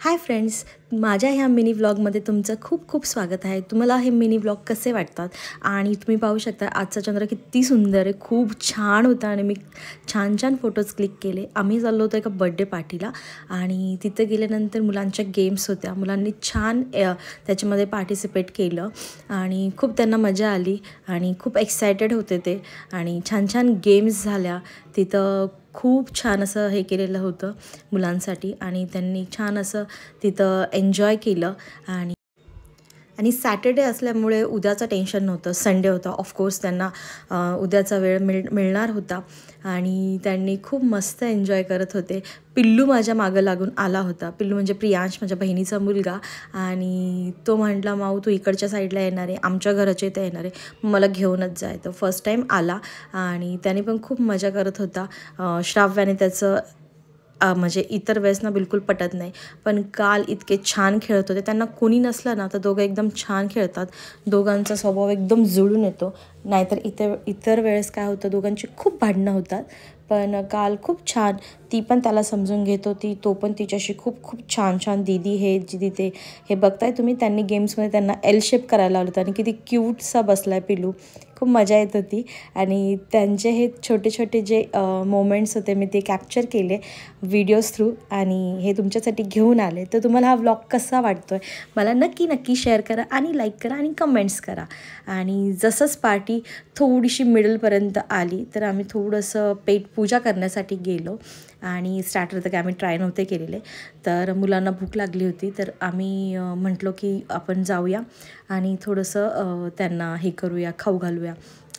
Hi friends, माझ्या ह्या mini व्लॉगमध्ये तुमचं खूप खूप स्वागत आहे। तुम्हाला हे मिनी व्लॉग कसे वाटतात आणि तुम्ही पाहू शकता आजचा चंद्र किती सुंदर आहे, खूप छान होता आणि मी छान छान फोटोज क्लिक केले। आम्ही चाललो होतो एका बर्थडे पार्टीला आणि तिथे गेल्यानंतर मुलांच्या गेम्स होत्या, मुलांनी छान त्याच्यामध्ये पार्टिसिपेट केलं आणि खूप त्यांना मजा आली आणि खूप एक्सायटेड होते ते आणि छान छान गेम्स झाल्या तिथं। खूप छान असं हे केलेलं होतं मुलांसाठी आणि त्यांनी छान असं तिथं एन्जॉय केलं आणि आणि सॅटर्डे असल्यामुळे उद्याचं टेन्शन नव्हतं, संडे होता। ऑफकोर्स त्यांना उद्याचा वेळ मिळणार होता आणि त्यांनी खूप मस्त एन्जॉय करत होते। पिल्लू माझ्या मागं लागून आला होता। पिल्लू म्हणजे प्रियांश, माझ्या बहिणीचा मुलगा, आणि तो म्हटला माऊ तू इकडच्या साईडला येणार आहे, आमच्या घराच्या इथं येणार आहे, मला घेऊनच जाय। तो फर्स्ट टाईम आला आणि त्याने पण खूप मजा करत होता। श्राव्याने त्याचं म्हणजे इतर वेळेस ना बिलकुल पटत नाही, पण काल इतके छान खेळत होते। त्यांना कोणी नसलं ना तर दोघं एकदम छान खेळतात, दोघांचा स्वभाव एकदम जुळून येतो। नाहीतर इतर वेळेस काय होतं, दोघांची खूप भांडणं होतात, पण काल खूप छान ती पण त्याला समजून घेत होती, तो पण तिच्याशी खूप खूप छान छान दीदी हे जिथे हे बघताय तुम्ही, त्यांनी गेम्समध्ये त्यांना एल शेप करायला लावलं होतं आणि किती क्यूटसा बसला आहे पिलू, खूप मजा येत होती। आणि त्यांचे हे छोटे छोटे जे मोमेंट्स होते मी ते कॅप्चर केले व्हिडिओज थ्रू आणि हे तुमच्यासाठी घेऊन आले। तर तुम्हाला हा व्लॉग कसा वाटतो आहे मला नक्की शेअर करा आणि लाईक करा आणि कमेंट्स करा। आणि जसंच पार्टी थोडीशी मिडलपर्यंत आली तर आम्ही थोडंसं पेट पूजा करण्यासाठी गेलो आणि स्टार्टर तर काय आम्ही ट्राय नव्हते केलेले, तर मुलांना भूक लागली होती तर आम्ही म्हटलो की आपण जाऊया आणि थोडंसं त्यांना हे करूया, खाऊ घालूया।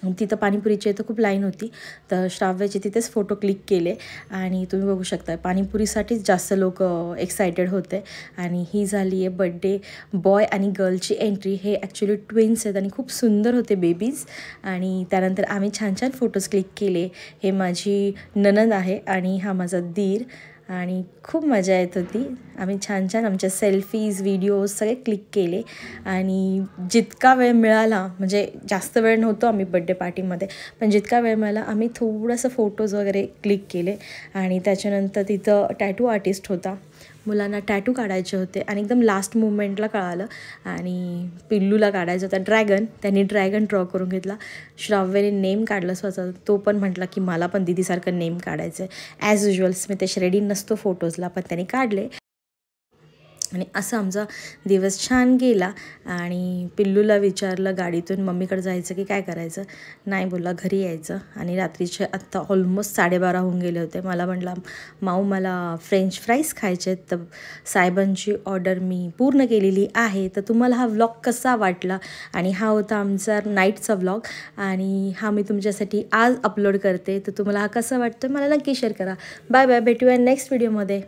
तिथं पाणीपुरीची इथं खूप लाईन होती, तर श्राव्याचे तिथेच फोटो क्लिक केले आणि तुम्ही बघू शकता पाणीपुरीसाठीच जास्त लोक एक्सायटेड होते। आणि ही झाली आहे बड्डे बॉय आणि गर्लची एंट्री। हे ॲक्च्युली ट्विन्स आहेत आणि खूप सुंदर होते बेबीज। आणि त्यानंतर आम्ही छान छान फोटोज क्लिक केले। हे माझी नणंद आहे आणि हा माझा दीर आणि खूप मजा येत होती। आम्ही छान छान आमच्या सेल्फीज व्हिडिओज सगळे क्लिक केले आणि जितका वेळ मिळाला, म्हणजे जास्त वेळ नव्हतो आम्ही बड्डे पार्टीमध्ये, पण जितका वेळ मिळाला आम्ही थोडंसं फोटोज वगैरे क्लिक केले। आणि त्याच्यानंतर तिथं टॅटू आर्टिस्ट होता, मुलांना टॅटू काढायचे होते आणि एकदम लास्ट मुमेंटला कळालं आणि पिल्लूला काढायचं होता ड्रॅगन, त्यांनी ड्रॅगन ड्रॉ करून घेतला। श्राव्याने नेम काढला स्वतः, तो पण म्हटला की मला पण दीदीसारखं नेम काढायचं आहे। ॲज युजल्स मी तसे रेडी नसतो फोटोजला, पण त्यांनी काढले आणि असं आमचा दिवस छान गेला। आणि पिल्लूला विचारलं गाडीतून मम्मीकडे जायचं की काय करायचं, नाही बोलला घरी यायचं। आणि रात्रीचे आत्ता ऑलमोस्ट 12:30 होऊन गेले होते। मला म्हटला माऊ मला फ्रेंच फ्राईज खायचे आहेत, तर साहेबांची ऑर्डर मी पूर्ण केलेली आहे। तर तुम्हाला हा व्लॉग कसा वाटला, आणि हा होता आमचा नाईटचा व्लॉग आणि हा मी तुमच्यासाठी आज अपलोड करते। तर तुम्हाला हा कसा वाटतो मला नक्की शेअर करा। बाय बाय, भेटूया नेक्स्ट व्हिडिओमध्ये।